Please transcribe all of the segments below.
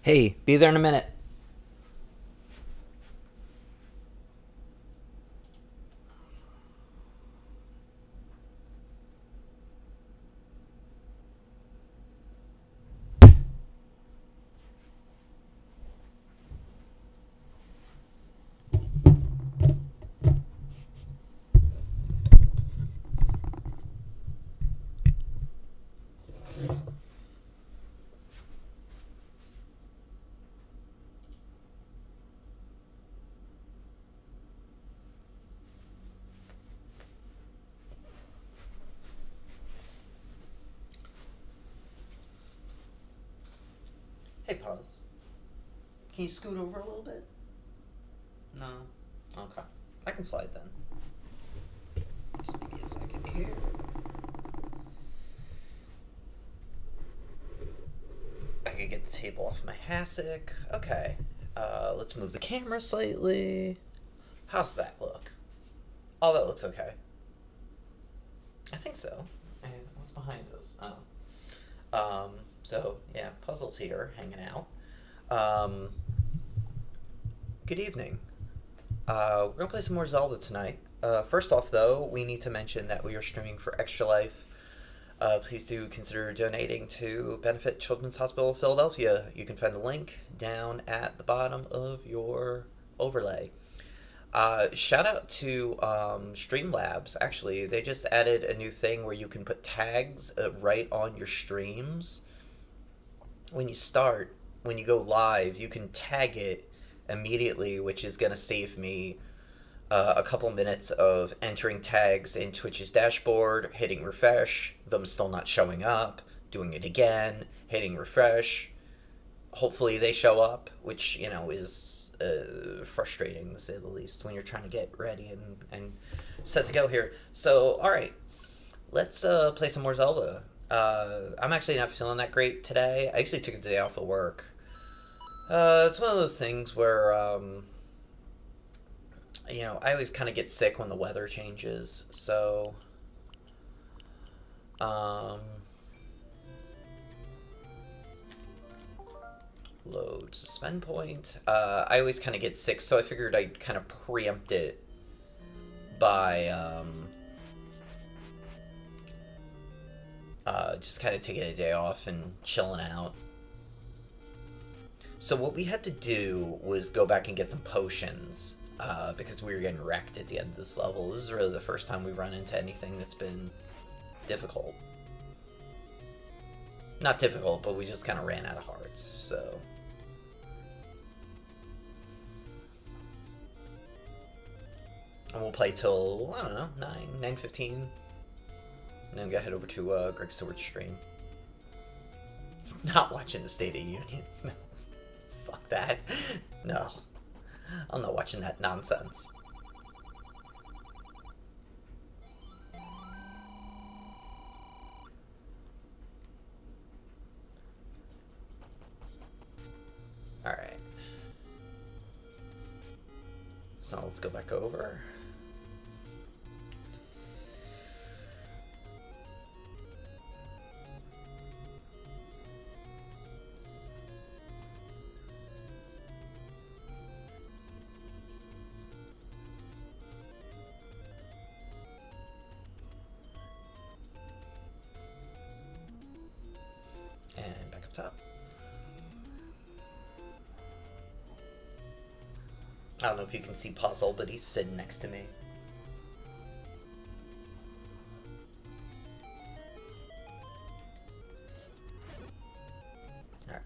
Hey, be there in a minute. Hey, pause. Can you scoot over a little bit? No. Okay. I can slide then. Just give me a second here. I can get the table off my hassock. Okay. Let's move the camera slightly. How's that look? Oh, that looks okay. I think so. And what's behind us? So yeah, Puzzle's here, hanging out. Um, Good evening. We're gonna play some more Zelda tonight. First off, though, we need to mention that we are streaming for Extra Life. Please do consider donating to benefit Children's Hospital of Philadelphia. You can find the link down at the bottom of your overlay. Shout out to Streamlabs. Actually, they just added a new thing where you can put tags right on your streams. When you start, when you go live, you can tag it immediately, which is going to save me a couple minutes of entering tags in Twitch's dashboard, hitting refresh, them still not showing up, doing it again, hitting refresh. Hopefully they show up, which, is frustrating to say the least when you're trying to get ready and set to go here. So, alright, let's play some more Zelda. I'm actually not feeling that great today. I actually took a day off of work. It's one of those things where, I always kind of get sick when the weather changes. So, load suspend point. I always kind of get sick, so I figured I'd kind of preempt it by, just kind of taking a day off and chilling out. So what we had to do was go back and get some potions, because we were getting wrecked at the end of this level. This is really the first time we've run into anything that's been difficult. Not difficult, but we just kind of ran out of hearts, so... And we'll play till, I don't know, 9:15. And then we gotta head over to Greg Stewart's stream. Not watching the State of the Union. Fuck that. No. I'm not watching that nonsense. Alright. So let's go back over. And back up top. I don't know if you can see Puzzle, but he's sitting next to me. Alright.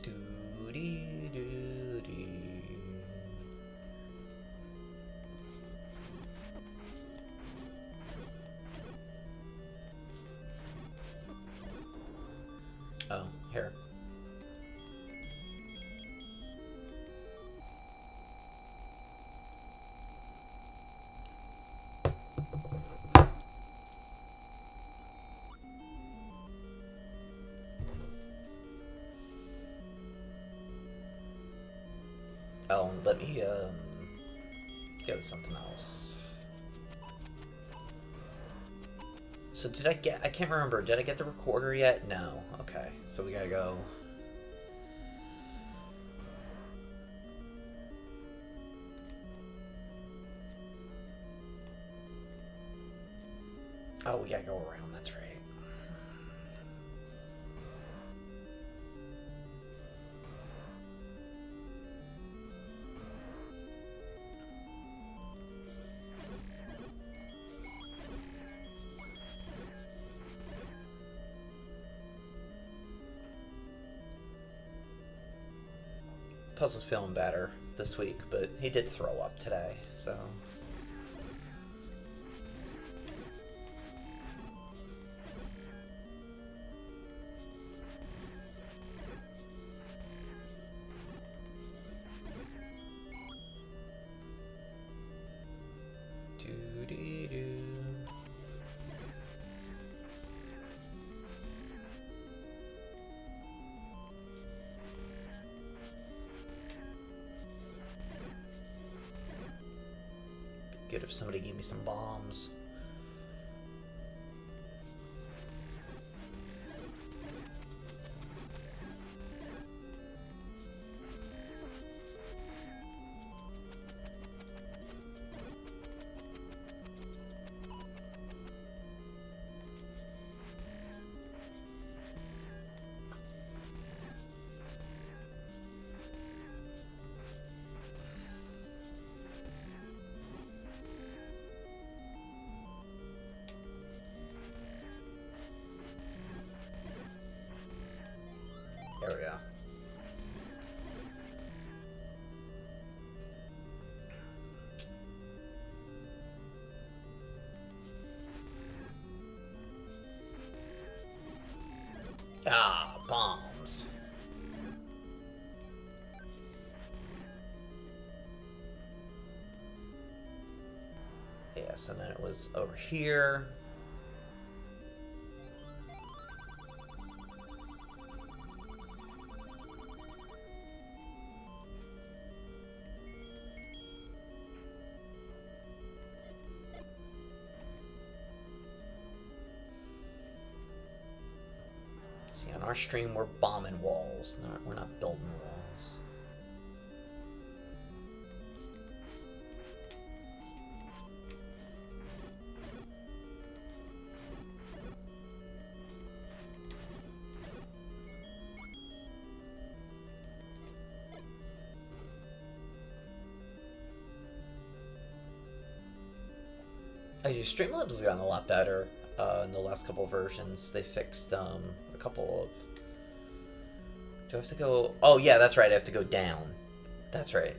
Doo-dee-doo-dee. Oh, here. Oh, let me go to something else. So did I get... I can't remember. Did I get the recorder yet? No. Okay. So we gotta go... Oh, we gotta go around. That's right. Puzzle's feeling better this week, but he did throw up today, so... Doo-dee-doo. Good if somebody gave me some bombs. There we go. Ah, bombs. Yes, and then it was over here. See, on our stream, we're bombing walls. We're not building walls. Actually, Streamlabs has gotten a lot better in the last couple of versions. They fixed a couple of... Do I have to go... Oh, yeah, that's right. I have to go down. That's right.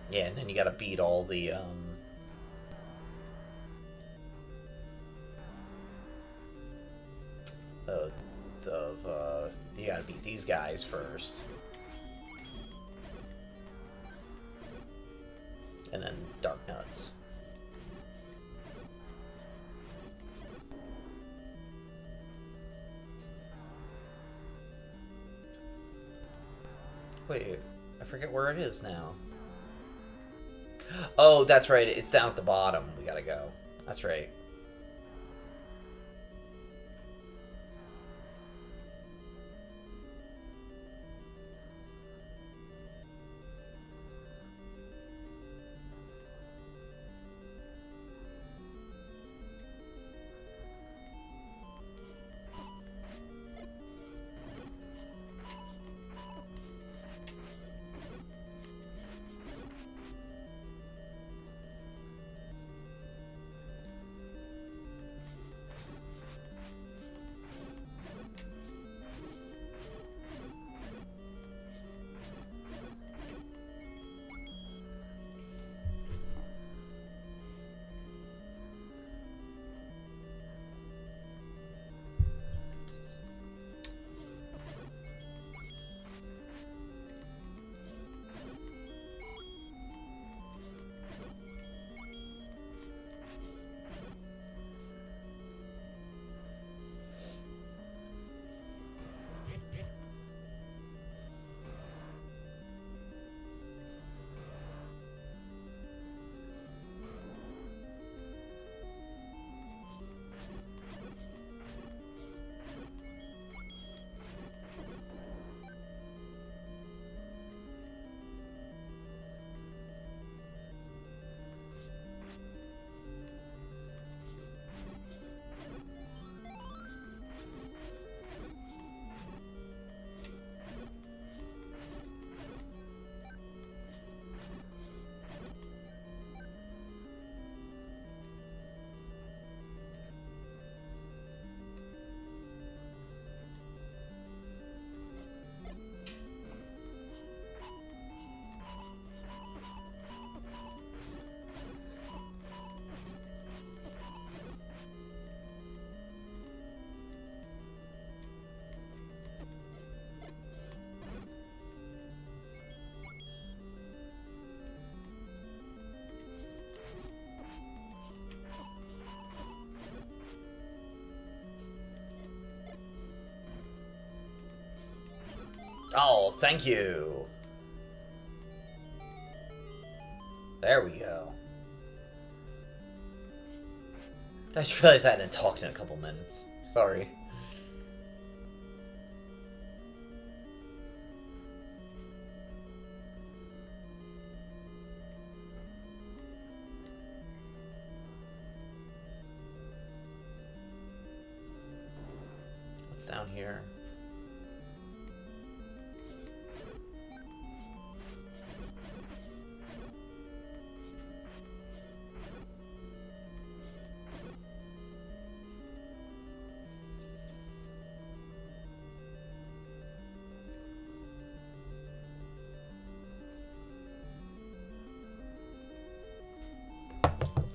Yeah, and then you gotta beat all the, you gotta beat these guys first. And then Dark Nuts. Wait, I forget where it is now. Oh, that's right. It's down at the bottom. We gotta go. That's right. Oh, thank you. There we go. I just realized I hadn't talked in a couple minutes. Sorry. What's down here?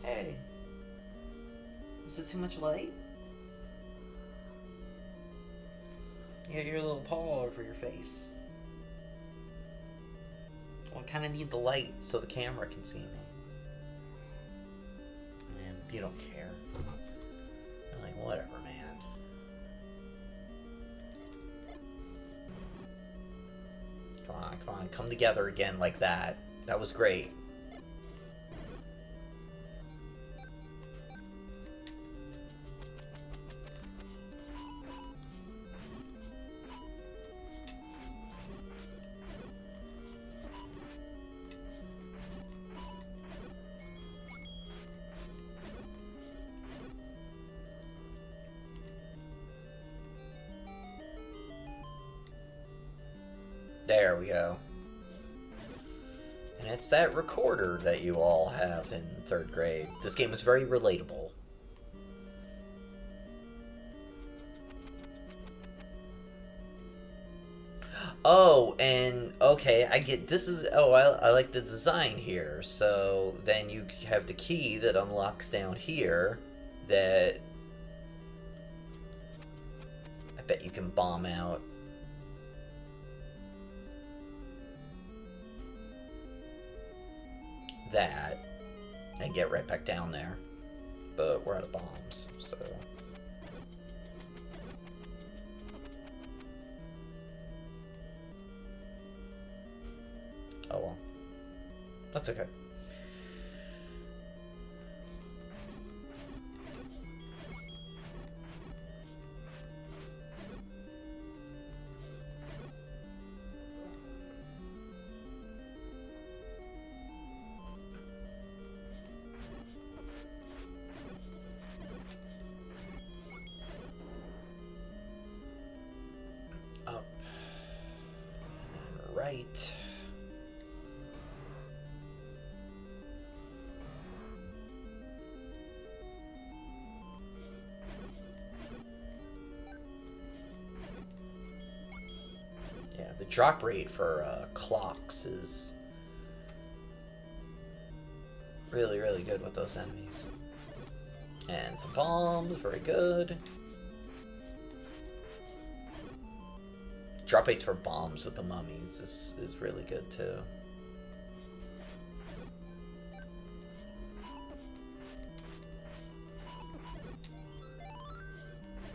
Hey. Is it too much light? You got your little paw all over your face. Well, I kind of need the light so the camera can see me. Man, you don't care. I'm like, whatever, man. Come on, come together again like that. That was great. There we go. And it's that recorder that you all have in 3rd grade. This game is very relatable. Oh, and okay, I get this is I like the design here. So then you have the key that unlocks down here that I bet you can bomb out. That and get right back down there, but we're out of bombs, so oh well, that's okay. Right. Yeah, the drop rate for clocks is really, really good with those enemies. And some bombs, very good. Drop rates for bombs with the mummies is really good too.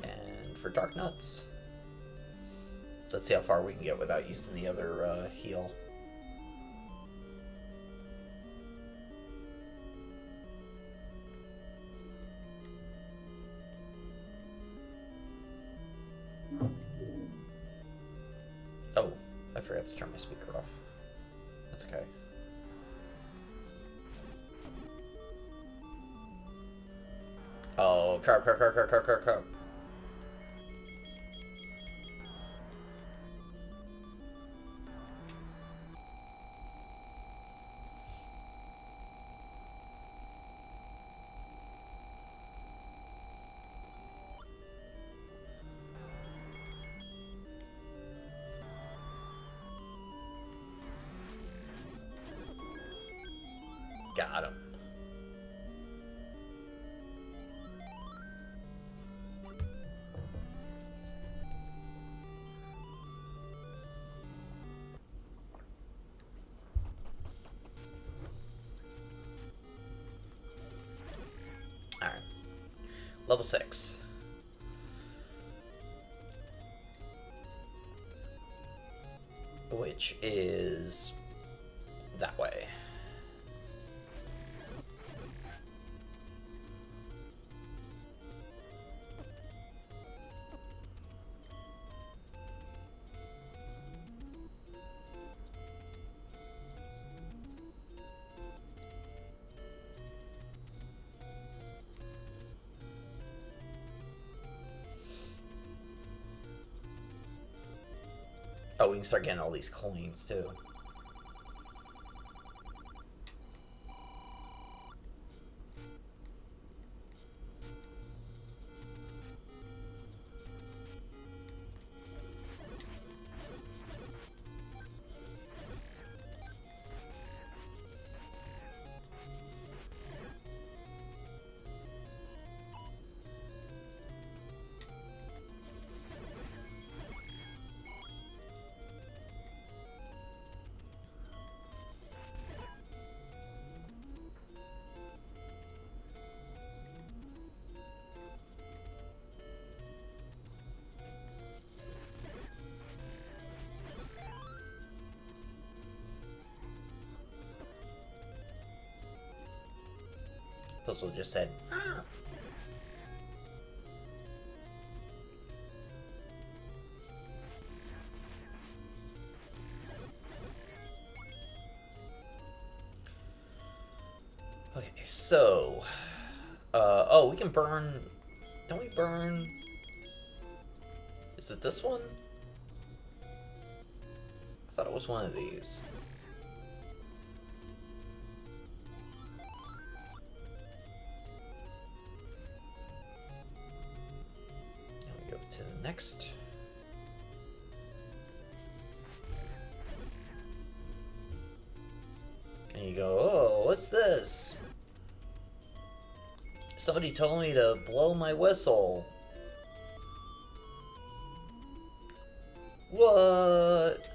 And for dark nuts. Let's see how far we can get without using the other heal. Oh, I forgot to turn my speaker off. That's okay. Oh, carp. Got him. Alright. Level 6. which is that way. Oh, we can start getting all these coins too. Puzzle just said, ah. Okay, so, oh, we can burn, don't we burn, is it this one? I thought it was one of these. To the next. And you go, oh, what's this? Somebody told me to blow my whistle. What?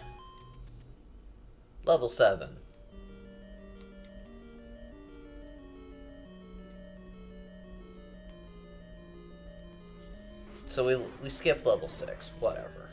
Level 7. So we skipped level 6, whatever.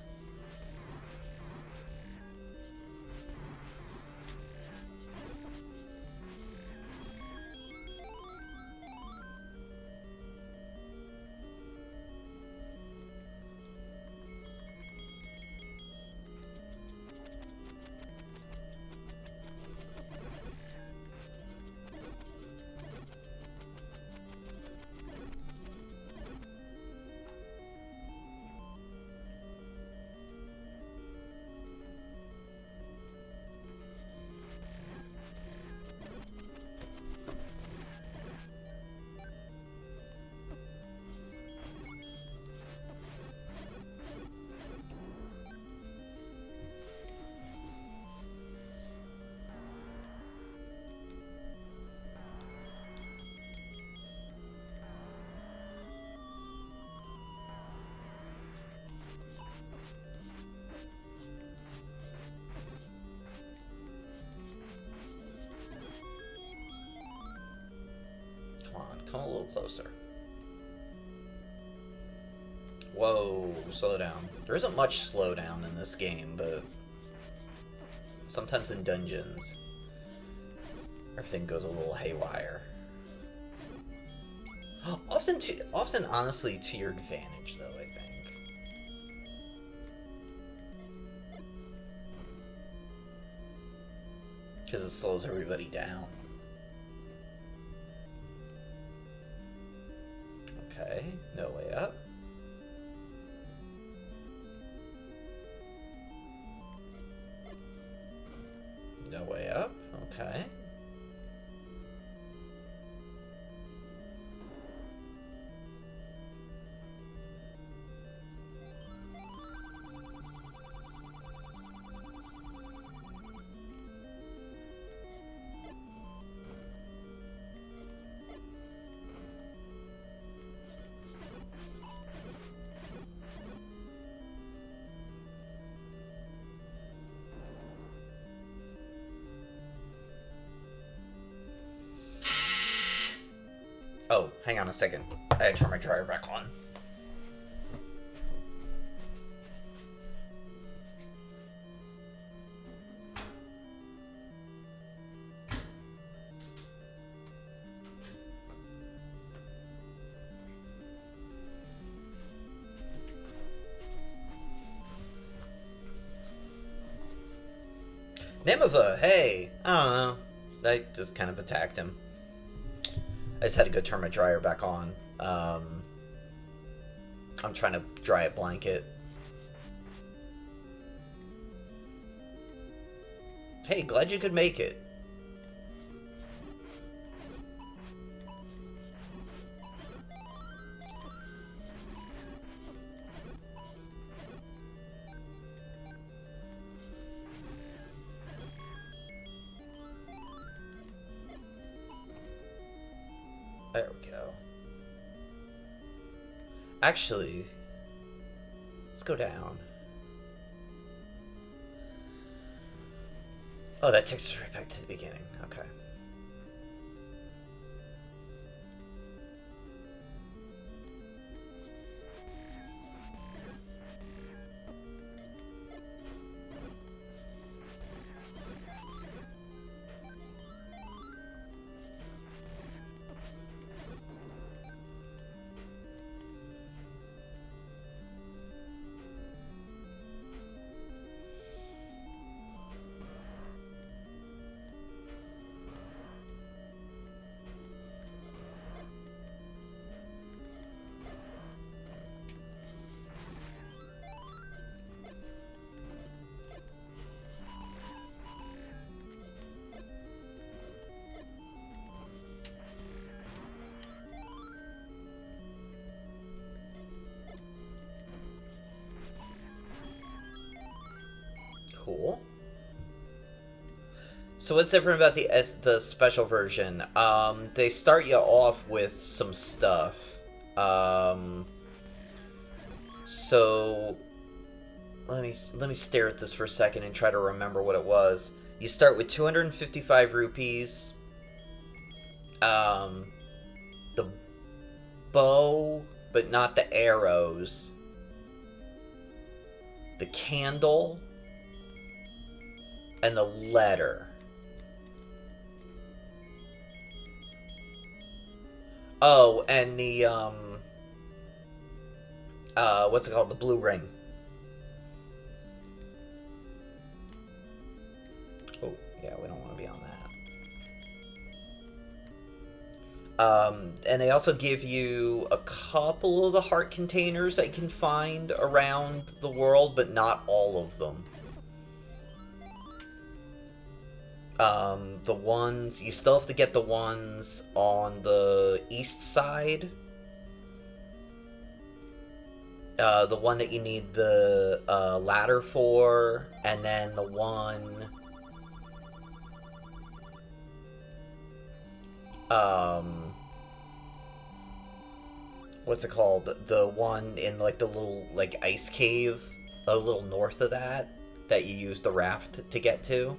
Come a little closer. Whoa, slow down. There isn't much slowdown in this game, but sometimes in dungeons, everything goes a little haywire. Often, honestly, to your advantage, though, I think. Because it slows everybody down. Okay, no way up. No way up, okay. Oh, hang on a second. I had to turn my dryer back on. Nineveh, hey! I don't know. I just kind of attacked him. I just had to go turn my dryer back on. I'm trying to dry a blanket. Hey, glad you could make it. There we go. Actually, let's go down. Oh, that takes us right back to the beginning. Okay. Cool. So what's different about the special version? They start you off with some stuff. So let me stare at this for a second and try to remember what it was. You start with 255 rupees. The bow, but not the arrows. The candle. And the letter. Oh, and the, what's it called? The blue ring. Oh, yeah, we don't want to be on that. And they also give you a couple of the heart containers that you can find around the world, but not all of them. The ones, you still have to get the ones on the east side. The one that you need the ladder for, and then the one what's it called? The one in like the little like ice cave a little north of that you use the raft to get to.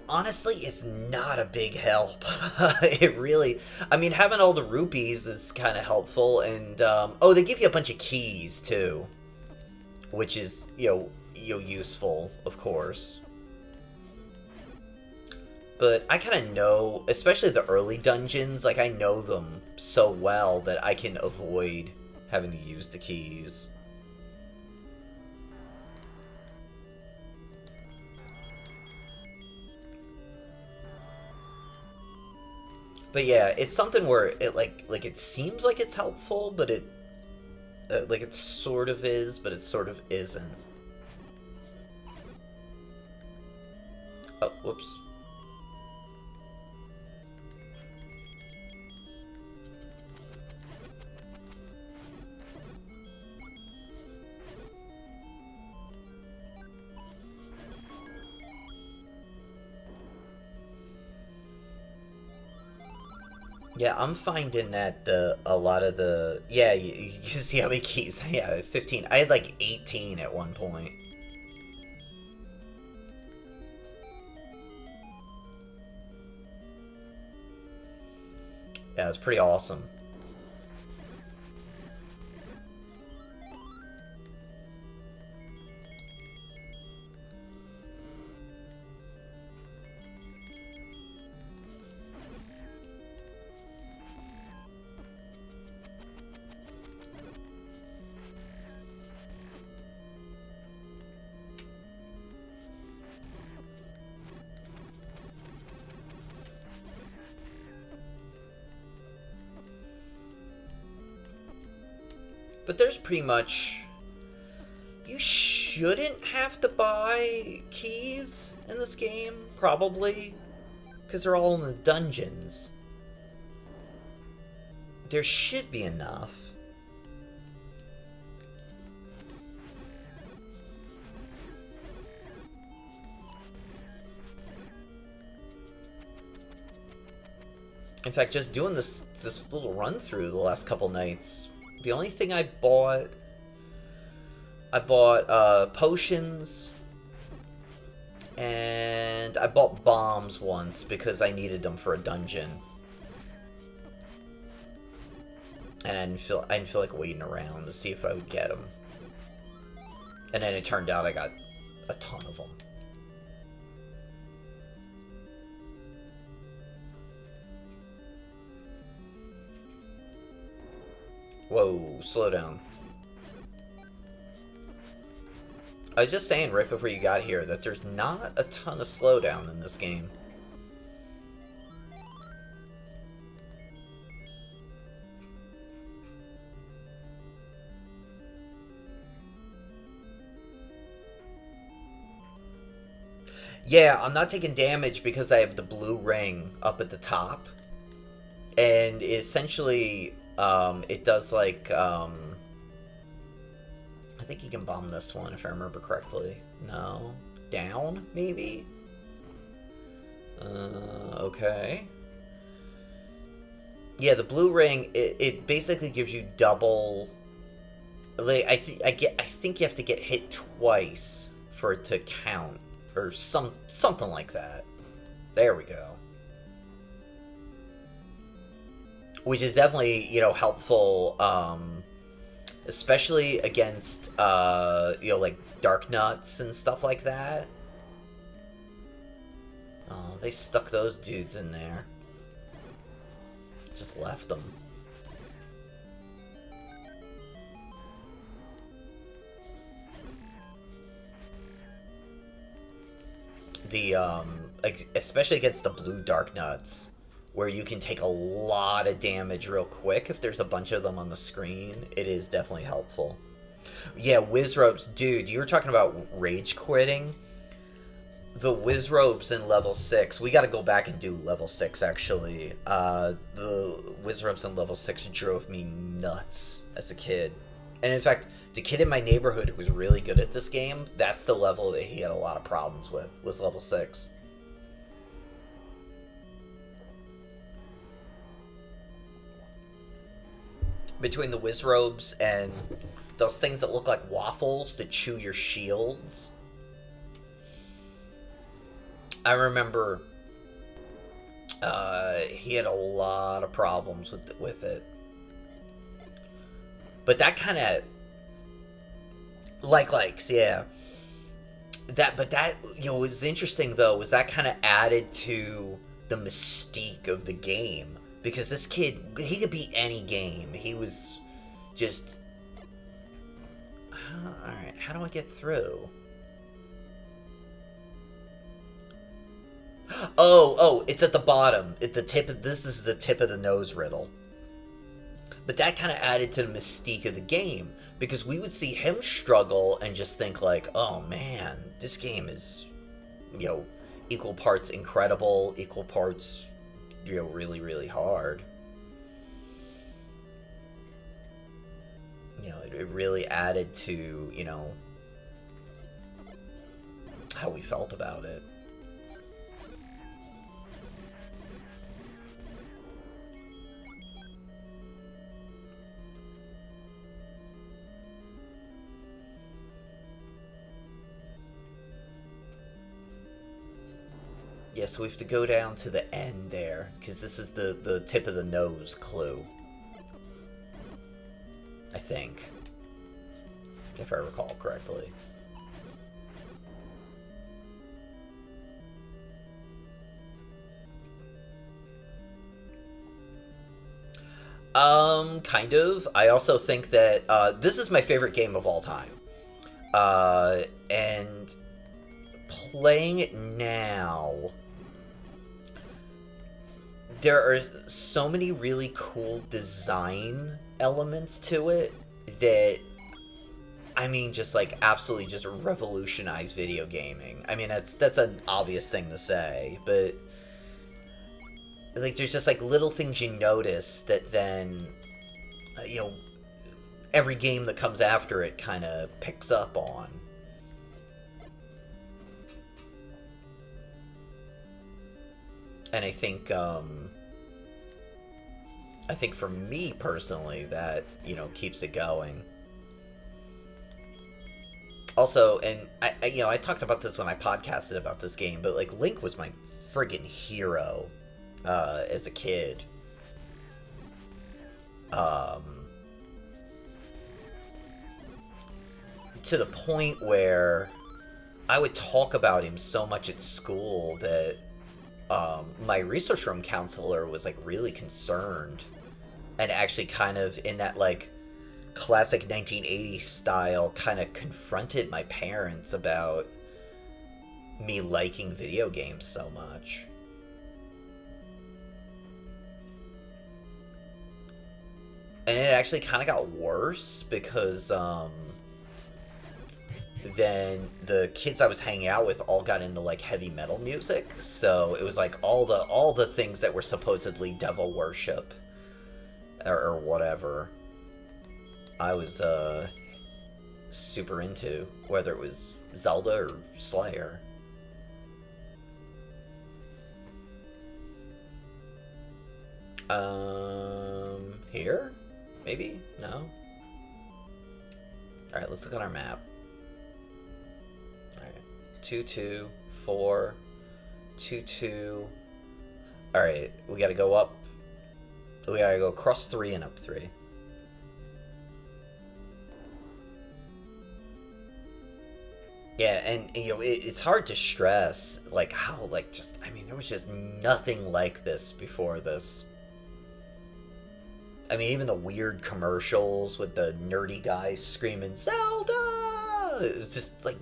Honestly, it's not a big help. It really... I mean, having all the rupees is kind of helpful, and, oh, they give you a bunch of keys, too. Which is, useful, of course. But I kind of know, especially the early dungeons, like, I know them so well that I can avoid having to use the keys. But yeah, it's something where it like it seems like it's helpful, but it like it sort of is, but it sort of isn't. Oh, whoops. Yeah, I'm finding that a lot of the you can see how many keys. Yeah, 15. I had like 18 at one point. Yeah, it's pretty awesome. But there's pretty much... You shouldn't have to buy keys in this game, probably. Because they're all in the dungeons. There should be enough. In fact, just doing this little run through the last couple nights, the only thing I bought potions, and I bought bombs once because I needed them for a dungeon, and I didn't feel like waiting around to see if I would get them, and then it turned out I got a ton of them. Whoa, slow down. I was just saying right before you got here that there's not a ton of slowdown in this game. Yeah, I'm not taking damage because I have the blue ring up at the top. And essentially, it does like, I think you can bomb this one if I remember correctly. No? Down, maybe? Okay. Yeah, the blue ring, it basically gives you double... Like, I think you have to get hit twice for it to count. Or something like that. There we go. Which is definitely, you know, helpful, especially against, you know, like, dark nuts and stuff like that. Oh, they stuck those dudes in there. Just left them. Especially against the blue dark nuts, where you can take a lot of damage real quick if there's a bunch of them on the screen, it is definitely helpful. Yeah, Wizrobes, dude, you were talking about rage quitting. The Wizrobes in level 6, we gotta go back and do level 6, actually. The Wizrobes in level 6 drove me nuts as a kid. And in fact, the kid in my neighborhood who was really good at this game, that's the level that he had a lot of problems with, was level 6. Between the Wizrobes and those things that look like waffles that chew your shields. I remember he had a lot of problems with it. But that kind of... Likes, yeah. But that, you know, was interesting, though, was that kind of added to the mystique of the game. Because this kid, he could beat any game. He was just... Alright, how do I get through? Oh, it's at the bottom. At the tip of, this is the tip of the nose riddle. But that kind of added to the mystique of the game. Because we would see him struggle and just think like, oh man, this game is, you know, equal parts incredible, equal parts, you know, really, really hard. You know, it really added to, you know, how we felt about it. Yeah, so we have to go down to the end there, because this is the tip of the nose clue. I think. If I recall correctly. Kind of. I also think that, this is my favorite game of all time. And playing it now... There are so many really cool design elements to it that, I mean, just like absolutely just revolutionized video gaming. I mean, that's an obvious thing to say, but like there's just like little things you notice that then, you know, every game that comes after it kind of picks up on. And I think for me personally, that, you know, keeps it going. Also, and you know, I talked about this when I podcasted about this game, but like Link was my friggin' hero as a kid. To the point where I would talk about him so much at school that my research room counselor was like really concerned, and actually kind of in that like classic 1980s style kind of confronted my parents about me liking video games so much. And it actually kind of got worse because then the kids I was hanging out with all got into like heavy metal music, so it was like all the things that were supposedly devil worship or whatever I was super into, whether it was Zelda or Slayer. Here? Maybe? No? Alright, let's look at our map. Alright. 2, 2, 4, 2, 2. Alright, we gotta go up. We gotta go across 3 and up 3. Yeah, and you know, it's hard to stress like how like just, I mean, there was just nothing like this before this. I mean, even the weird commercials with the nerdy guys screaming Zelda. It's just like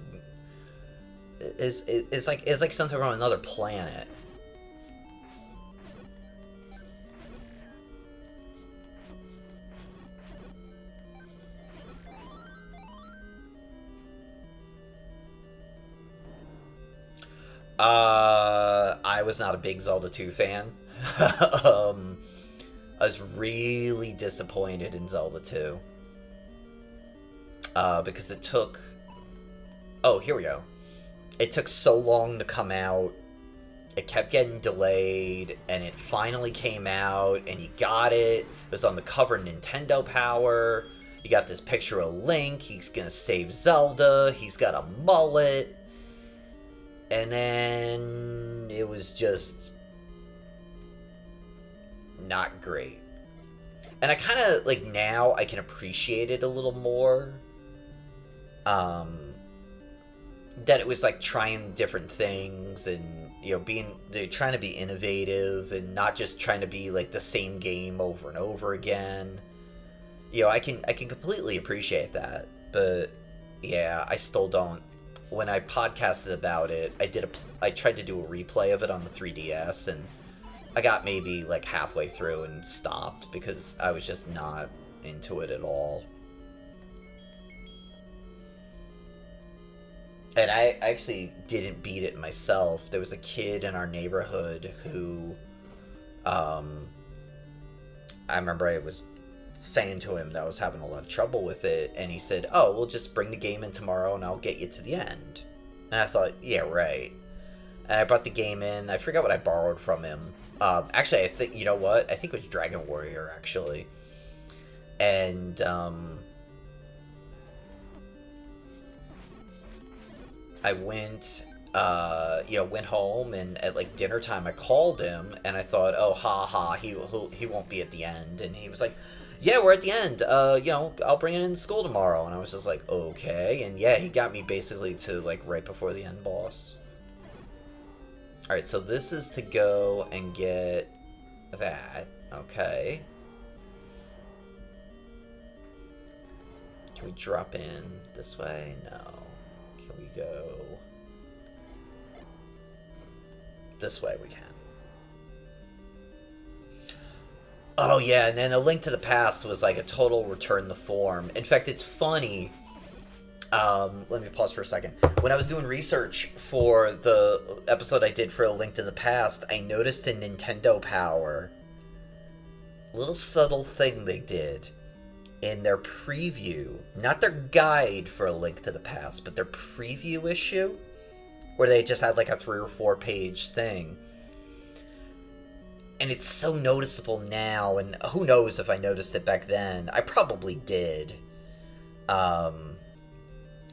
it's like something from another planet. I was not a big Zelda 2 fan. I was really disappointed in Zelda 2. Because it took... Oh, here we go. It took so long to come out. It kept getting delayed, and it finally came out, and you got it. It was on the cover of Nintendo Power. You got this picture of Link. He's gonna save Zelda. He's got a mullet. And then it was just not great. And I kind of, like, now I can appreciate it a little more. That it was, like, trying different things and, you know, they're trying to be innovative and not just trying to be, like, the same game over and over again. You know, I can completely appreciate that. But, yeah, I still don't. When I podcasted about it, I tried to do a replay of it on the 3DS, and I got maybe like halfway through and stopped because I was just not into it at all. And I actually didn't beat it myself. There was a kid in our neighborhood who, I remember I was saying to him that I was having a lot of trouble with it, and he said, "Oh, we'll just bring the game in tomorrow and I'll get you to the end." And I thought, yeah, right. And I brought the game in. I forgot what I borrowed from him. Actually, I think, you know what? I think it was Dragon Warrior, actually. And, I went, went home, and at, like, dinner time, I called him, and I thought, oh, he won't be at the end. And he was like, yeah, we're at the end. You know, I'll bring it in school tomorrow. And I was just like, okay. And yeah, he got me basically to, like, right before the end boss. Alright, so this is to go and get that. Okay. Can we drop in this way? No. Can we go this way? We can. Oh yeah, and then A Link to the Past was like a total return to form. In fact, it's funny. Let me pause for a second. When I was doing research for the episode I did for A Link to the Past, I noticed in Nintendo Power, a little subtle thing they did in their preview, not their guide for A Link to the Past, but their preview issue, where they just had like a 3 or 4 page thing. And it's so noticeable now, and who knows if I noticed it back then. I probably did. I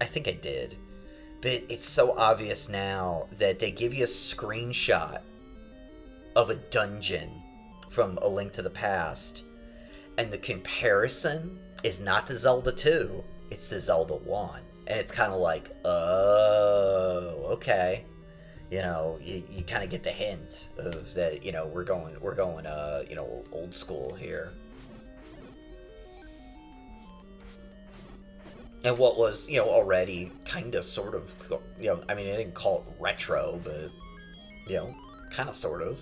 think I did. But it's so obvious now that they give you a screenshot of a dungeon from A Link to the Past, and the comparison is not to Zelda 2, it's to Zelda 1. And it's kind of like, oh, okay. You know, you kind of get the hint of that, you know, we're going, you know, old school here. And what was, you know, already kind of sort of, you know, I mean, I didn't call it retro, but, you know, kind of sort of.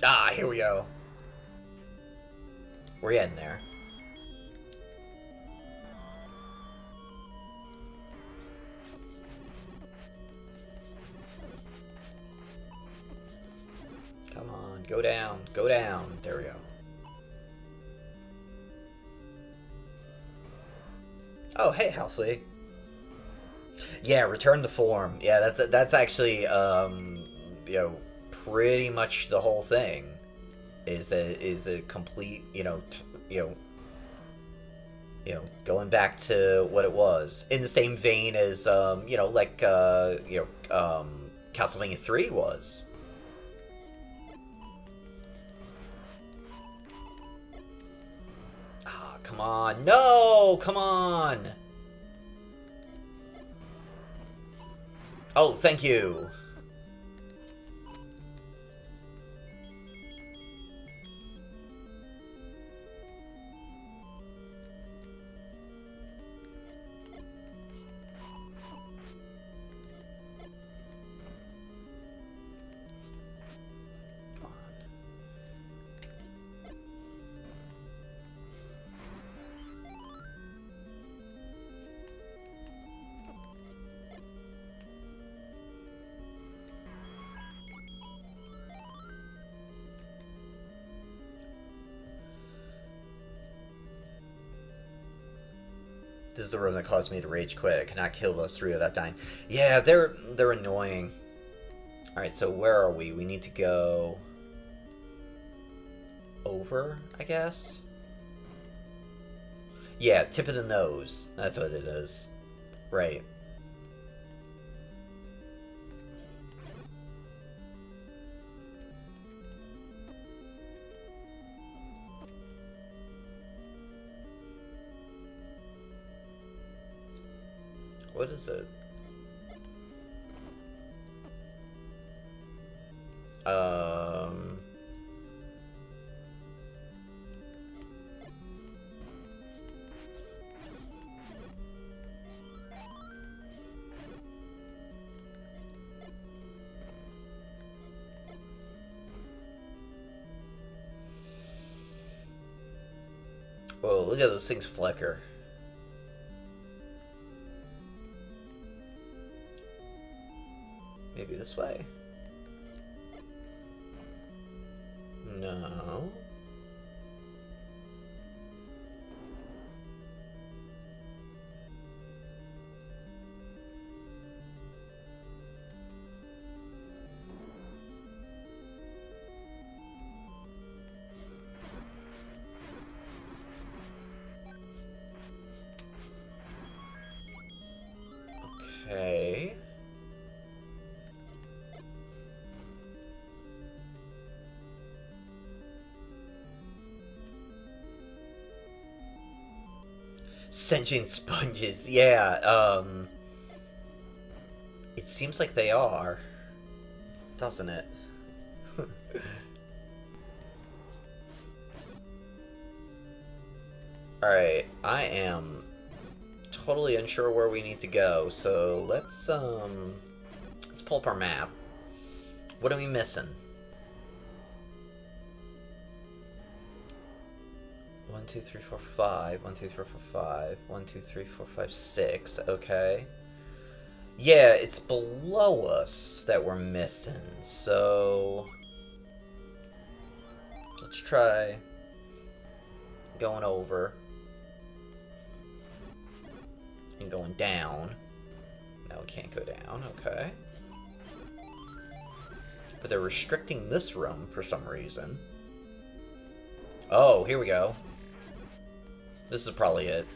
Ah, here we go. We're getting there. Come on, go down, go down. There we go. Oh, hey, Halfley. Yeah, return to form. Yeah, that's actually, you know, pretty much the whole thing. Is a complete, you know, going back to what it was in the same vein as, you know, like, Castlevania 3 was. Come on. No! Come on! Oh, thank you. This is the room that caused me to rage quit. I cannot kill those 3 without dying. Yeah, they're annoying. Alright, so where are we? We need to go over, I guess? Yeah, tip of the nose. That's what it is. Right. What is it? Whoa, look at those things flicker. Maybe this way? No. Okay. Sentient sponges, yeah, it seems like they are, doesn't it? Alright, I am totally unsure where we need to go, so let's pull up our map. What are we missing? 1, 2, 3, 4, 5. 1, 2, 3, 4, 5. 1, 2, 3, 4, 5, 6. Okay. Yeah, it's below us that we're missing. So let's try going over and going down. No, we can't go down. Okay. But they're restricting this room for some reason. Oh, here we go. This is probably it.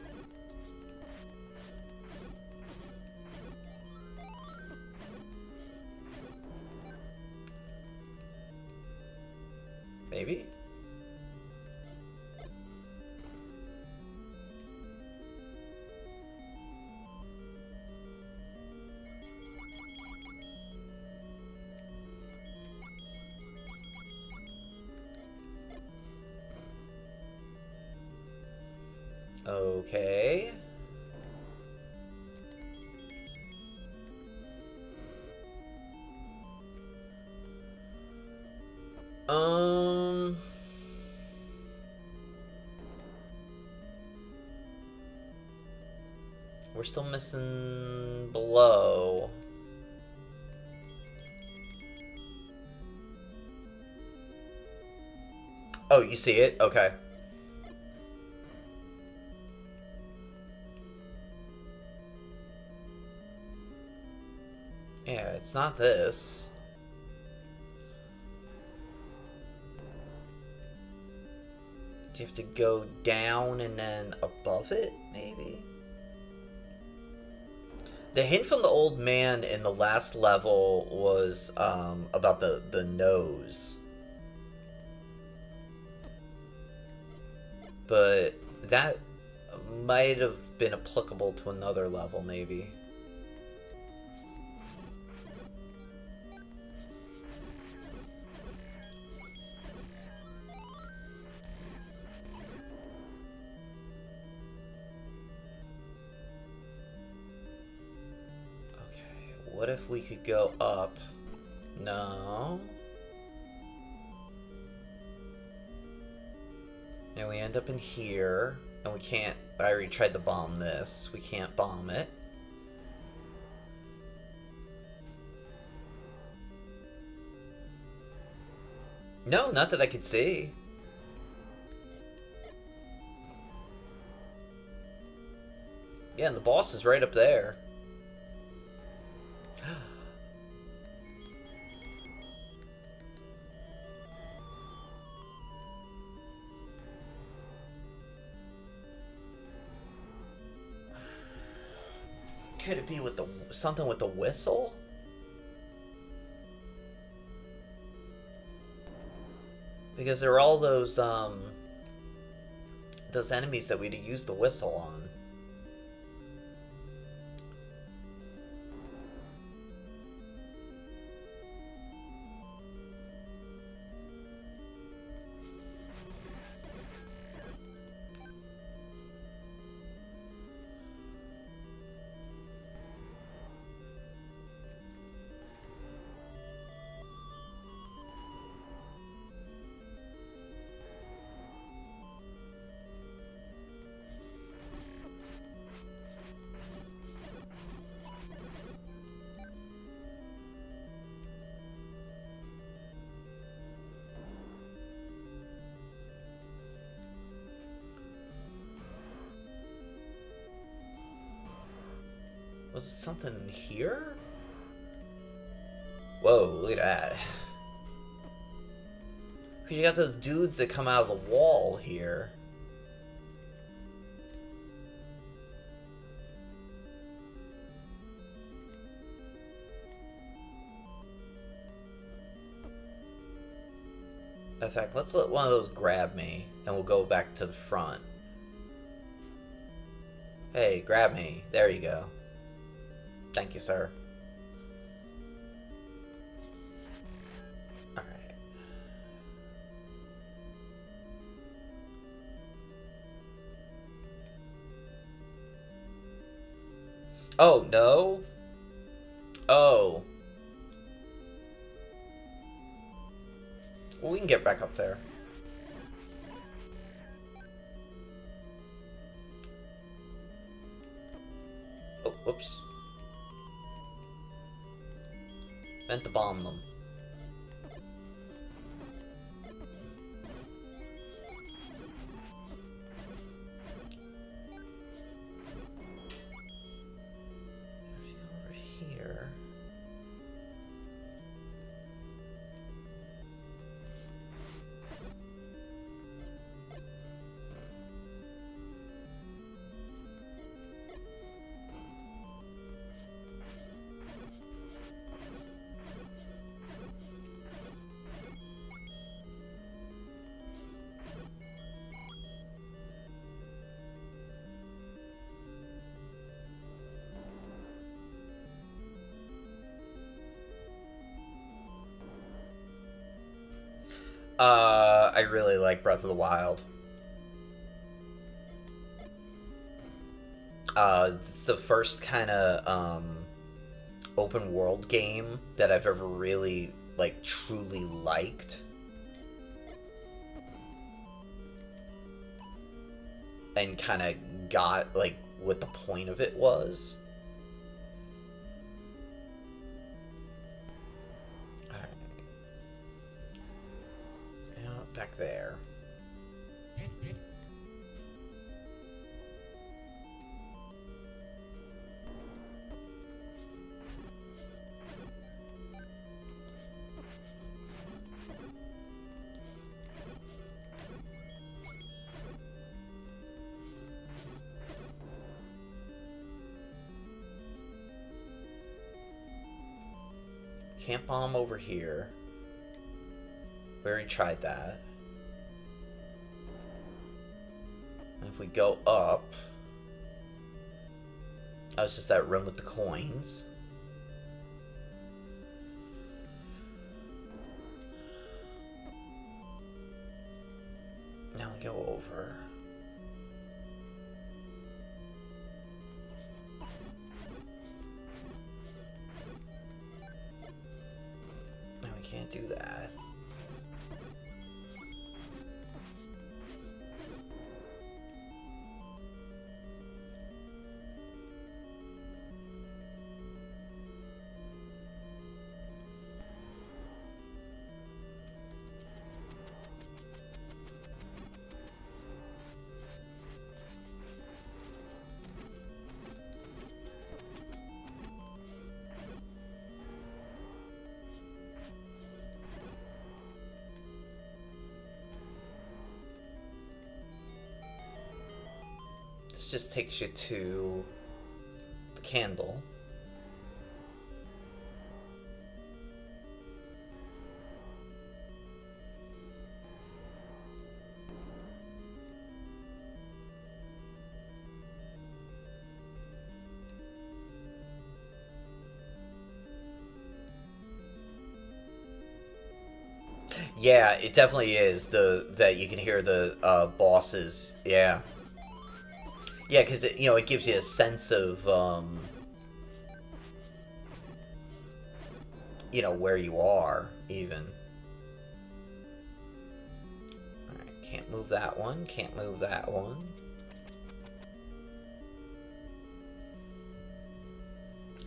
Maybe? Okay. We're still missing below. Oh, you see it? Okay. Yeah, it's not this. Do you have to go down and then above it, maybe? The hint from the old man in the last level was about the nose. But that might have been applicable to another level, maybe. What if we could go up? No. And we end up in here, and we can't. I already tried to bomb this. We can't bomb it. No, not that I could see. Yeah, and the boss is right up there. Could it be with the something with the whistle? Because there are all those enemies that we'd use the whistle on. Was it something in here? Whoa, look at that. Cause you got those dudes that come out of the wall here. In fact, let's let one of those grab me, and we'll go back to the front. Hey, grab me. There you go. Thank you, sir. Alright. Oh, no? Oh. Well, we can get back up there. Oops. Meant to bomb them. Over here. I really like Breath of the Wild. It's the first kind of open world game that I've ever really like truly liked, and kind of got like what the point of it was. All right, now back there. Camp bomb over here. We already tried that. And if we go up, oh, it's just that room with the coins. Now we go over. Can't do that. This just takes you to the candle. Yeah, it definitely is that you can hear the bosses. Yeah. Yeah, because it gives you a sense of where you are even. All right, can't move that one. Can't move that one.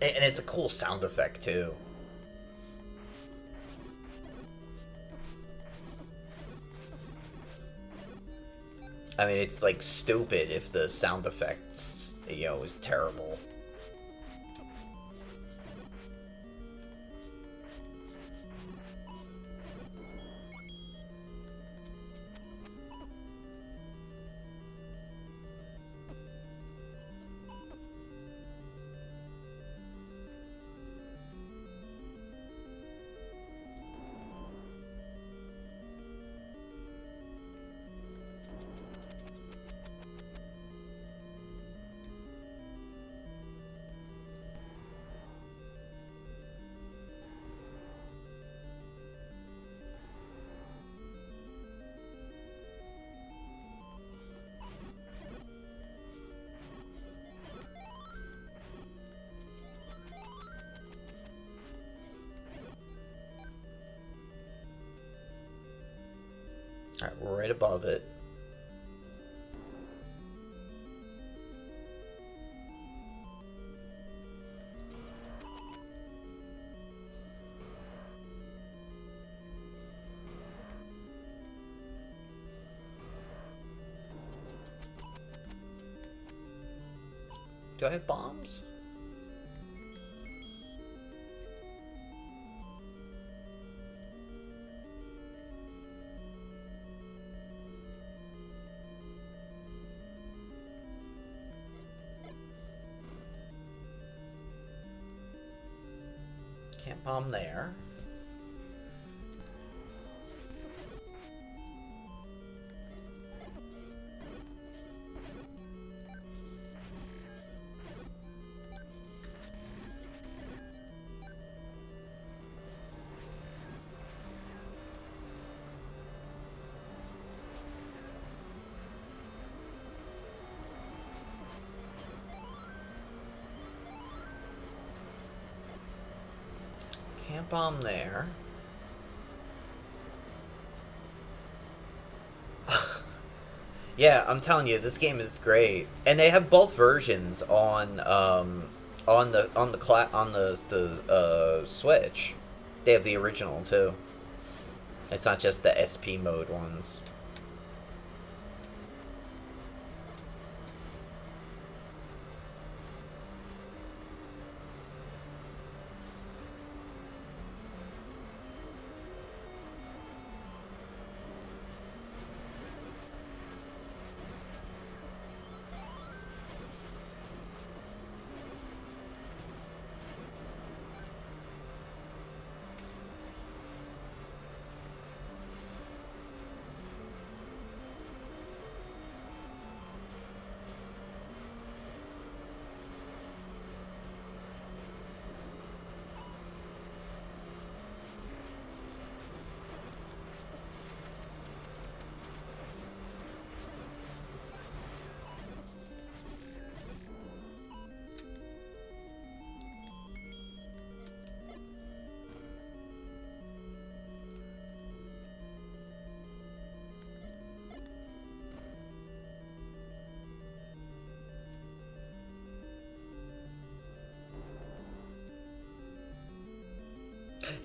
And it's a cool sound effect too. I mean, it's like stupid if the sound effects, is terrible. Alright, we're right above it. Do I have bombs? Can't bomb there. Can't bomb there. Yeah, I'm telling you, this game is great, and they have both versions on the Switch. They have the original too. It's not just the SP mode ones.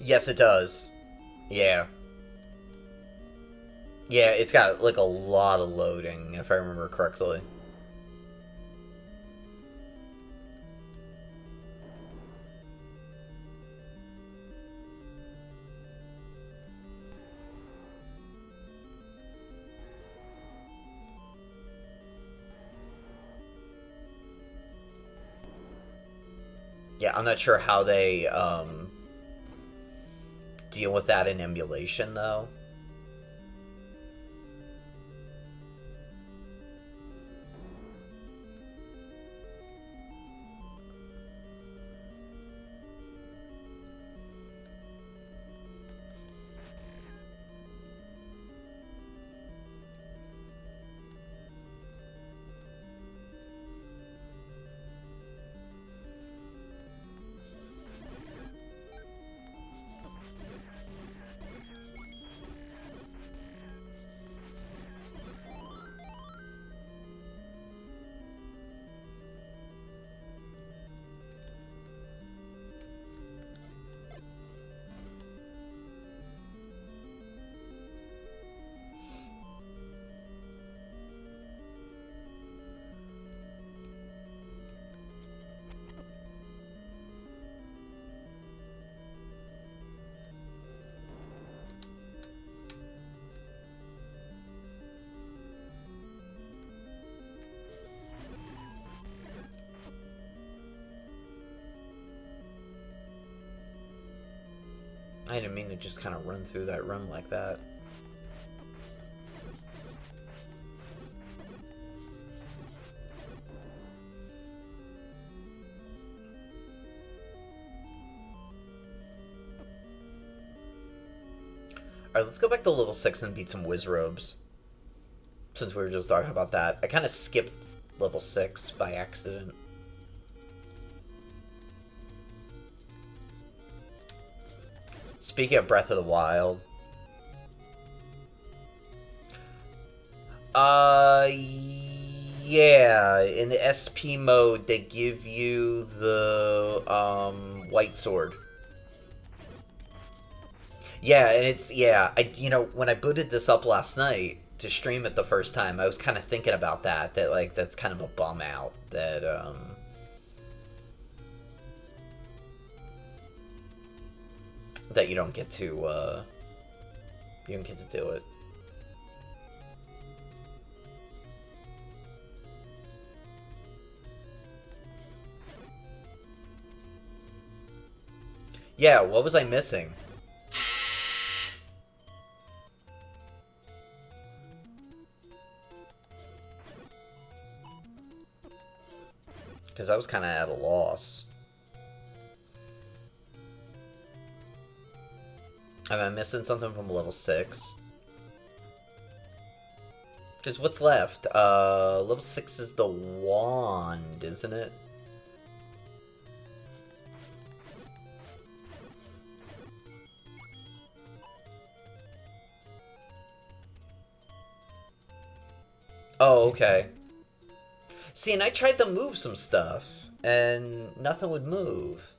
Yes, it does. Yeah. Yeah, it's got like a lot of loading, if I remember correctly. Yeah, I'm not sure how they deal with that in emulation, though. I didn't mean to just kind of run through that room like that. Alright, let's go back to level 6 and beat some Wizrobes. Since we were just talking about that. I kind of skipped level 6 by accident. Speaking of Breath of the Wild. Yeah. In the SP mode, they give you the, white sword. Yeah, and it's, yeah, when I booted this up last night to stream it the first time, I was kind of thinking about that, like, that's kind of a bum out, that, that you don't get to do it. Yeah, what was I missing? Because I was kind of at a loss. Am I missing something from level 6? Because what's left? Level 6 is the wand, isn't it? Oh, okay. See, and I tried to move some stuff, and nothing would move.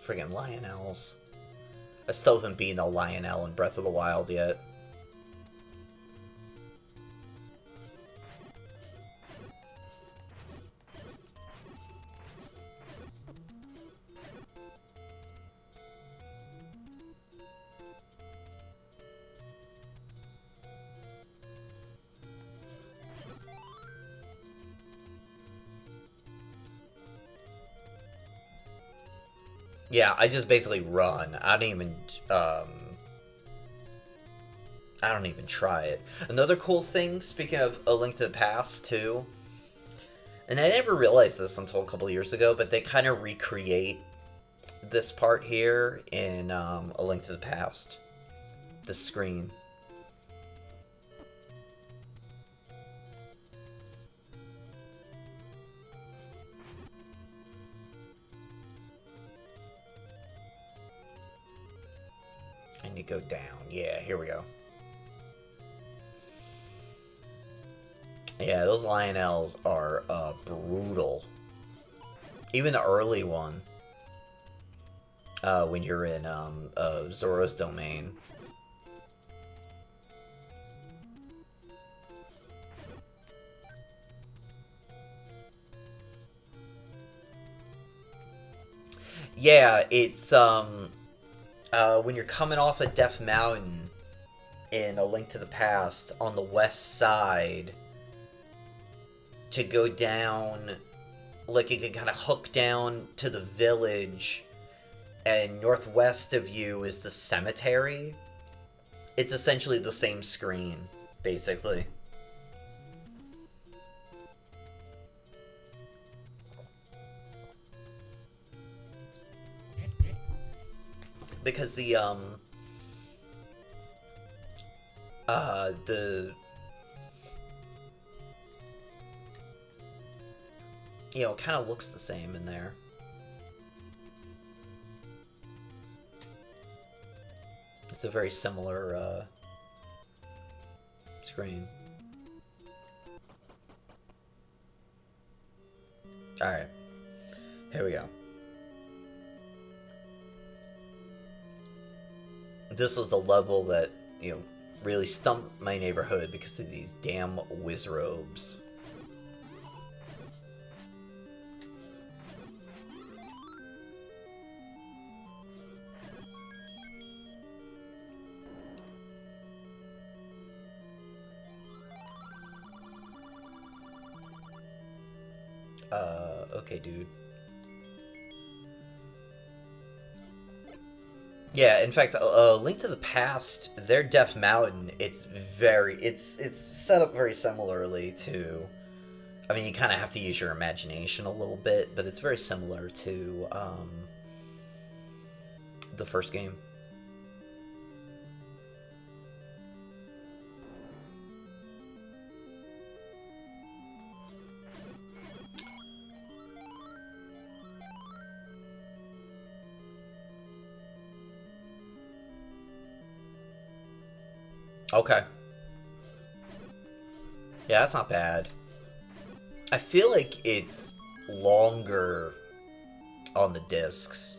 Friggin' Lionels. I still haven't beaten a Lionel in Breath of the Wild yet. Yeah, I just basically run. I don't even try it. Another cool thing, speaking of A Link to the Past, too, and I never realized this until a couple of years ago, but they kind of recreate this part here in A Link to the Past. The screen. I need to go down. Yeah, here we go. Yeah, those Lionels are brutal. Even the early one. When you're in Zora's domain. Yeah, it's when you're coming off of Death Mountain in A Link to the Past on the west side, to go down, like you can kind of hook down to the village, and northwest of you is the cemetery. It's essentially the same screen, basically. Because the you know, it kind of looks the same in there. It's a very similar screen. Alright. Here we go. This was the level that, you know, really stumped my neighborhood because of these damn Wizrobes. Okay, dude. Yeah, in fact, Link to the Past, their Death Mountain, it's set up very similarly to, I mean, you kind of have to use your imagination a little bit, but it's very similar to, the first game. Okay. Yeah, that's not bad. I feel like it's longer on the discs.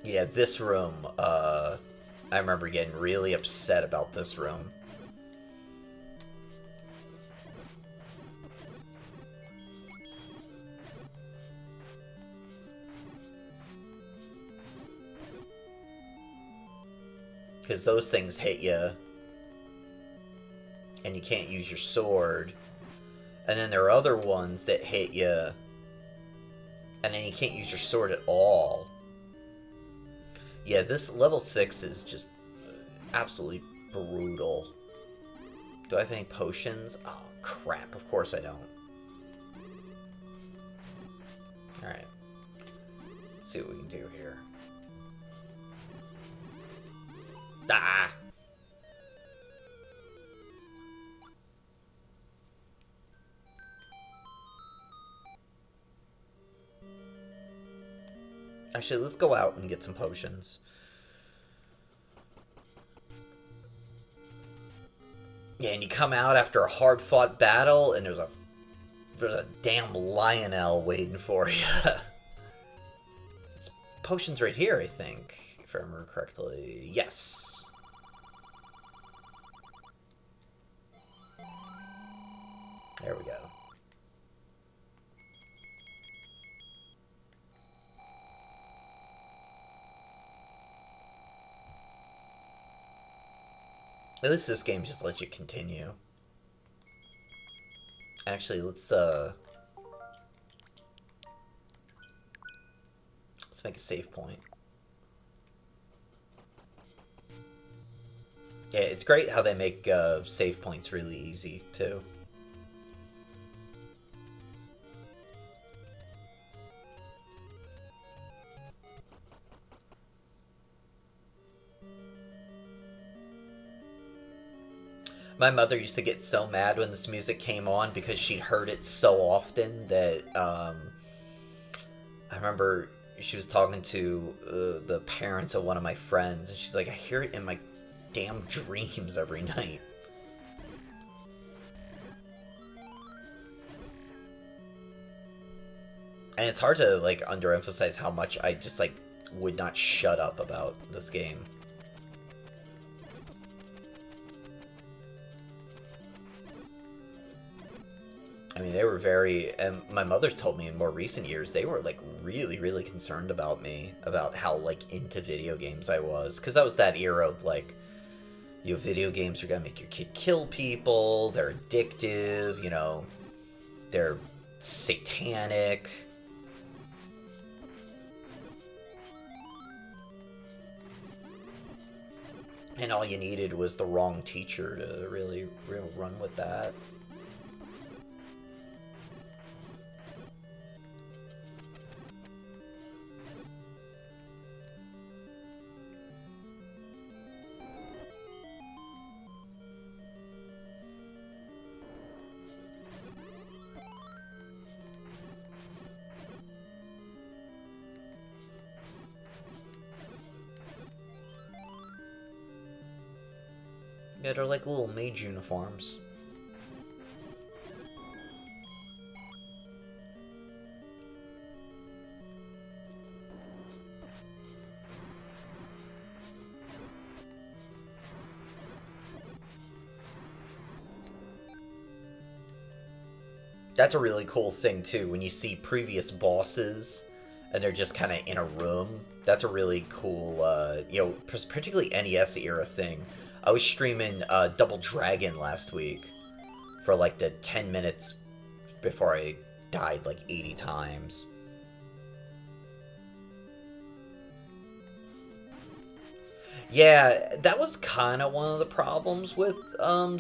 Yeah, this room, I remember getting really upset about this room. Because those things hit you, and you can't use your sword. And then there are other ones that hit you, and then you can't use your sword at all. Yeah, this level 6 is just absolutely brutal. Do I have any potions? Oh, crap. Of course I don't. Alright. Let's see what we can do here. Ah! Actually, let's go out and get some potions. Yeah, and you come out after a hard-fought battle, and there's a damn Lionel waiting for you. It's potions right here, I think, if I remember correctly. Yes. There we go. At least this game just lets you continue. Actually, let's make a save point. Yeah, it's great how they make save points really easy, too. My mother used to get so mad when this music came on because she'd heard it so often that I remember she was talking to the parents of one of my friends, and she's like, I hear it in my damn dreams every night. And it's hard to, like, underemphasize how much I just, like, would not shut up about this game. I mean, they were very, and my mother's told me in more recent years, they were, like, really, really concerned about me, about how, like, into video games I was. Because that was that era of, like, you know, video games are gonna make your kid kill people, they're addictive, you know, they're satanic. And all you needed was the wrong teacher to really run with that. Yeah, they're like little mage uniforms. That's a really cool thing, too, when you see previous bosses and they're just kind of in a room. That's a really cool, you know, particularly NES era thing. I was streaming Double Dragon last week for like the 10 minutes before I died like 80 times. Yeah, that was kind of one of the problems with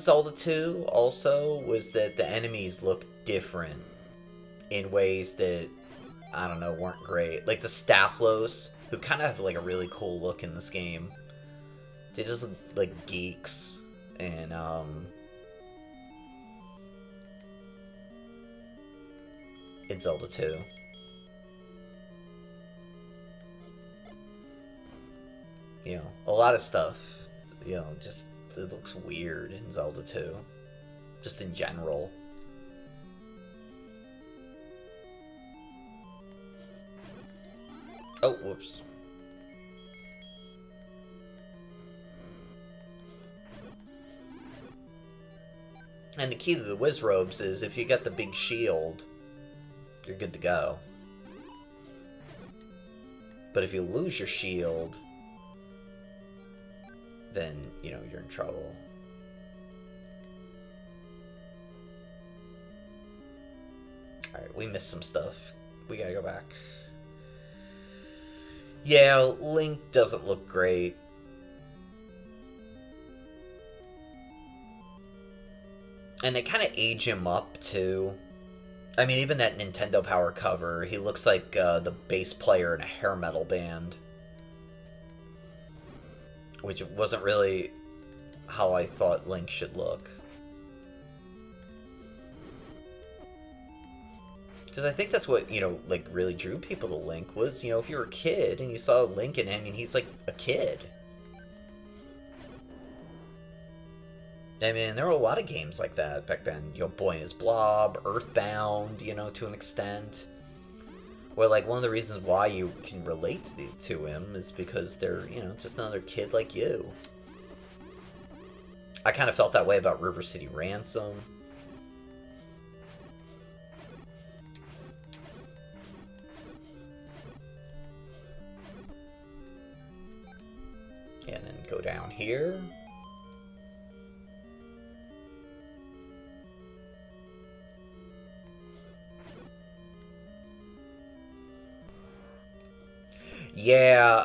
Zelda 2 also, was that the enemies look different in ways that, I don't know, weren't great. Like the Staphlos who kind of have like a really cool look in this game. They just look like geeks, and in Zelda 2. You know, a lot of stuff, you know, just it looks weird in Zelda 2. Just in general. Oh, whoops. And the key to the Wiz Robes is if you get the big shield, you're good to go. But if you lose your shield, then, you know, you're in trouble. Alright, we missed some stuff. We gotta go back. Yeah, Link doesn't look great. And they kind of age him up, too. I mean, even that Nintendo Power cover, he looks like the bass player in a hair metal band. Which wasn't really how I thought Link should look. Because I think that's what, you know, like, really drew people to Link was, you know, if you were a kid and you saw Link in him, I mean, he's like a kid. I mean, there were a lot of games like that back then. You know, Boy and His Blob, Earthbound, you know, to an extent. Where, like, one of the reasons why you can relate to him is because they're, you know, just another kid like you. I kind of felt that way about River City Ransom. And then go down here. Yeah,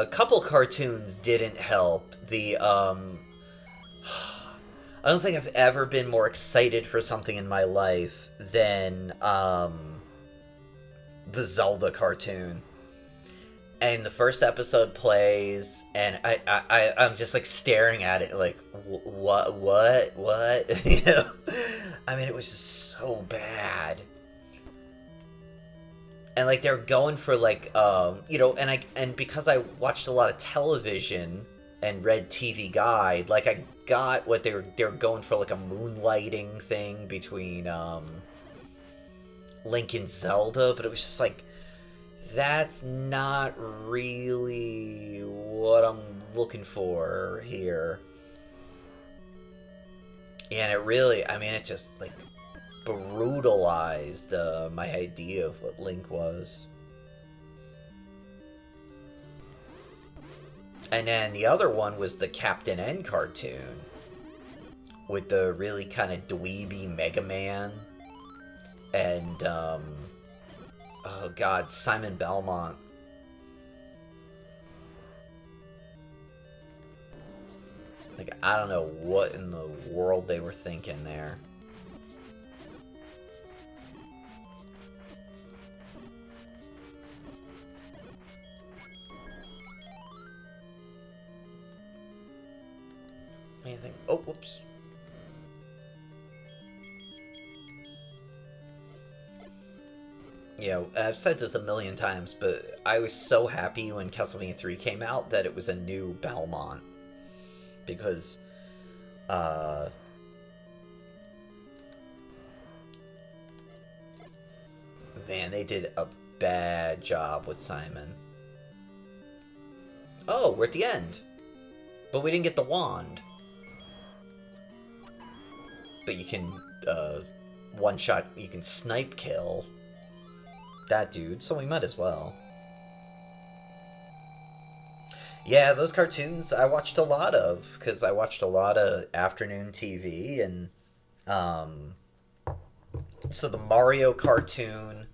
a couple cartoons didn't help. I don't think I've ever been more excited for something in my life than, the Zelda cartoon. And the first episode plays, and I'm just, like, staring at it, like, what? You know? I mean, it was just so bad. And, like, they're going for, like, you know, and because I watched a lot of television and read TV Guide, like, I got what they were going for, like, a moonlighting thing between, Link and Zelda, but it was just, like, that's not really what I'm looking for here. And it really, I mean, it just, like, brutalized my idea of what Link was. And then the other one was the Captain N cartoon with the really kind of dweeby Mega Man and oh god, Simon Belmont. Like, I don't know what in the world they were thinking there. Anything? Oh, whoops. You know, I've said this a million times, but I was so happy when Castlevania 3 came out that it was a new Belmont. Because, man, they did a bad job with Simon. Oh, we're at the end. But we didn't get the wand. But you can, one-shot, you can snipe kill that dude, so we might as well. Yeah, those cartoons I watched a lot of, because I watched a lot of afternoon TV, and, so the Mario cartoon,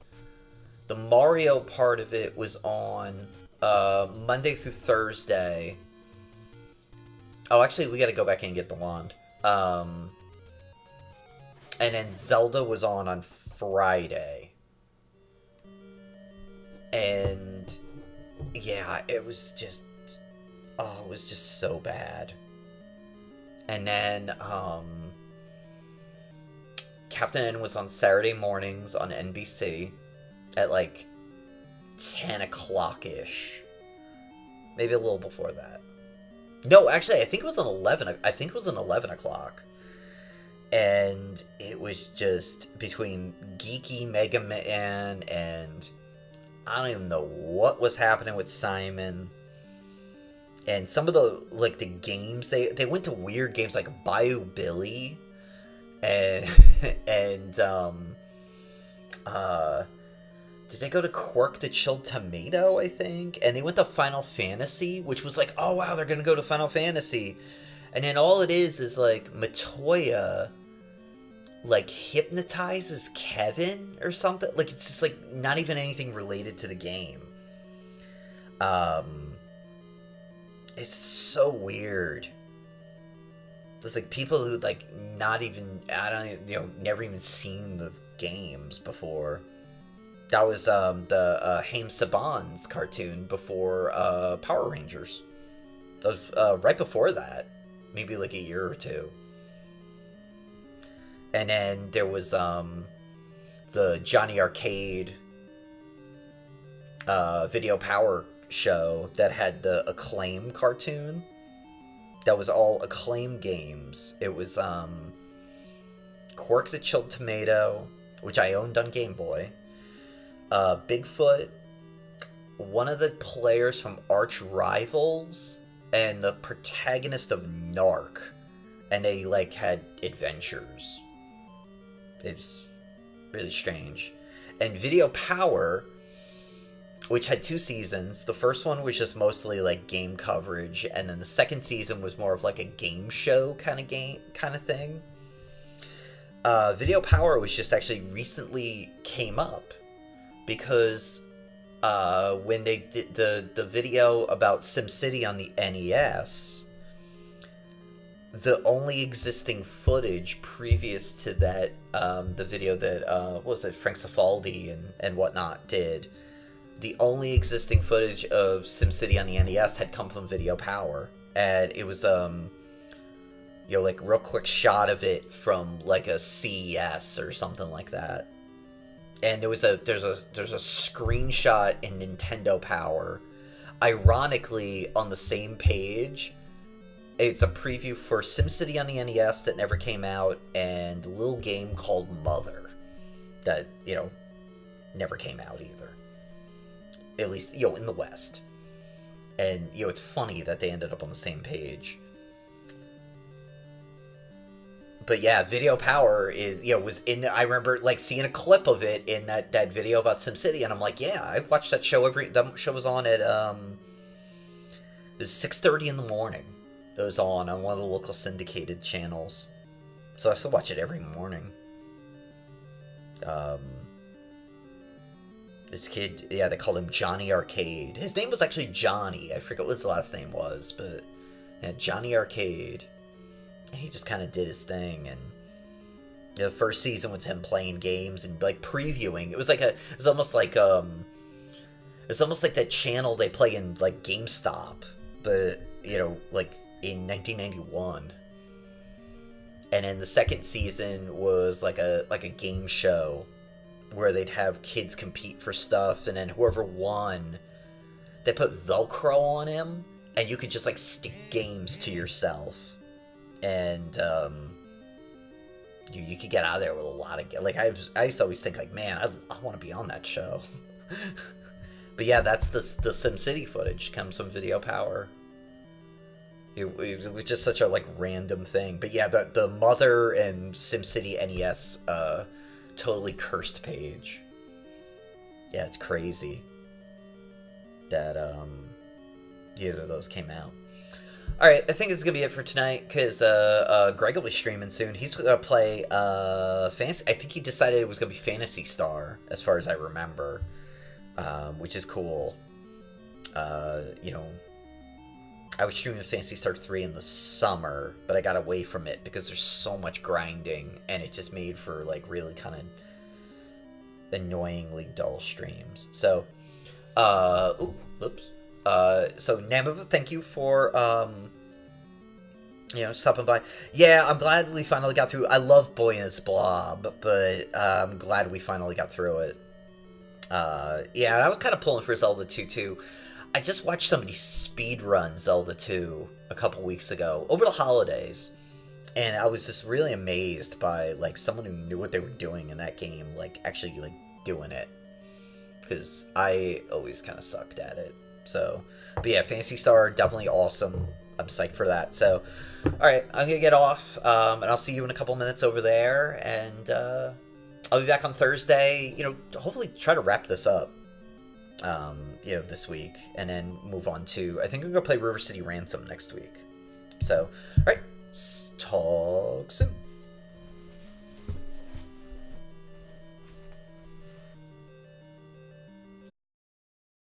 the Mario part of it was on, Monday through Thursday. Oh, actually, we gotta go back and get the wand. And then Zelda was on Friday. And yeah, it was just, oh, it was just so bad. And then, Captain N was on Saturday mornings on NBC at like 10 o'clock-ish. Maybe a little before that. No, actually, I think it was on 11. I think it was on 11 o'clock. And it was just between geeky Mega Man and I don't even know what was happening with Simon. And some of the, like, the games, they went to weird games like Bayou Billy and did they go to Quirk the Chilled Tomato, I think? And they went to Final Fantasy, which was like, oh wow, they're gonna go to Final Fantasy. And then all it is like Matoya like hypnotizes Kevin or something. Like it's just like not even anything related to the game. It's so weird. There's like people who like not even, I don't, you know, never even seen the games before. That was the Haim Saban's cartoon before Power Rangers. That was right before that, maybe like a year or two. And then there was the Johnny Arcade Video Power show that had the Acclaim cartoon. That was all Acclaim games. It was Quirk the Chilled Tomato, which I owned on Game Boy. Bigfoot, one of the players from Arch Rivals, and the protagonist of Narc, and they like had adventures. It's really strange. And Video Power, which had 2 seasons. The first one was just mostly like game coverage, and then the second season was more of like a game show kind of thing. Video Power was just actually recently came up because when they did the video about SimCity on the NES, the only existing footage previous to that, the video that what was it, Frank Cifaldi and whatnot did, the only existing footage of SimCity on the NES had come from Video Power, and it was you know, like real quick shot of it from like a CES or something like that. And there's a screenshot in Nintendo Power. Ironically, on the same page, it's a preview for SimCity on the NES that never came out, and a little game called Mother that, you know, never came out either. At least, you know, in the West. And, you know, it's funny that they ended up on the same page. But yeah, Video Power is, you know, was in, I remember like seeing a clip of it in that video about SimCity, and I'm like, yeah, I watched that show that show was on at, it was 6:30 in the morning. It was on one of the local syndicated channels. So I still watch it every morning. This kid, yeah, they called him Johnny Arcade. His name was actually Johnny. I forget what his last name was, but yeah, Johnny Arcade. And he just kind of did his thing, and the first season was him playing games and like previewing. It was almost like that channel they play in like GameStop, but you know, like in 1991. And then the second season was like a game show where they'd have kids compete for stuff, and then whoever won, they put Velcro on him, and you could just like stick games to yourself. And you could get out of there with a lot of, like, I used to always think like, man, I want to be on that show. But yeah, that's the SimCity footage comes from Video Power. It was just such a like random thing. But yeah, the Mother and SimCity NES totally cursed page. Yeah, it's crazy that either of those came out. Alright, I think this is going to be it for tonight, because Greg will be streaming soon. He's going to play Fantasy. I think he decided it was going to be Phantasy Star, as far as I remember, which is cool. You know, I was streaming Phantasy Star 3 in the summer, but I got away from it because there's so much grinding, and it just made for, like, really kind of annoyingly dull streams. So, oops. So Namu, thank you for stopping by. Yeah, I'm glad we finally got through. I love Boy and His Blob, but I'm glad we finally got through it. Yeah, I was kind of pulling for Zelda 2 too. I just watched somebody speed run Zelda 2 a couple weeks ago over the holidays, and I was just really amazed by like someone who knew what they were doing in that game, like actually like doing it, because I always kind of sucked at it. So, but yeah, Fantasy Star definitely awesome. I'm psyched for that. So, all right, I'm gonna get off, and I'll see you in a couple minutes over there, and I'll be back on Thursday. Hopefully try to wrap this up. This week, and then move on to, I think I'm gonna play River City Ransom next week. So, all right, talk soon.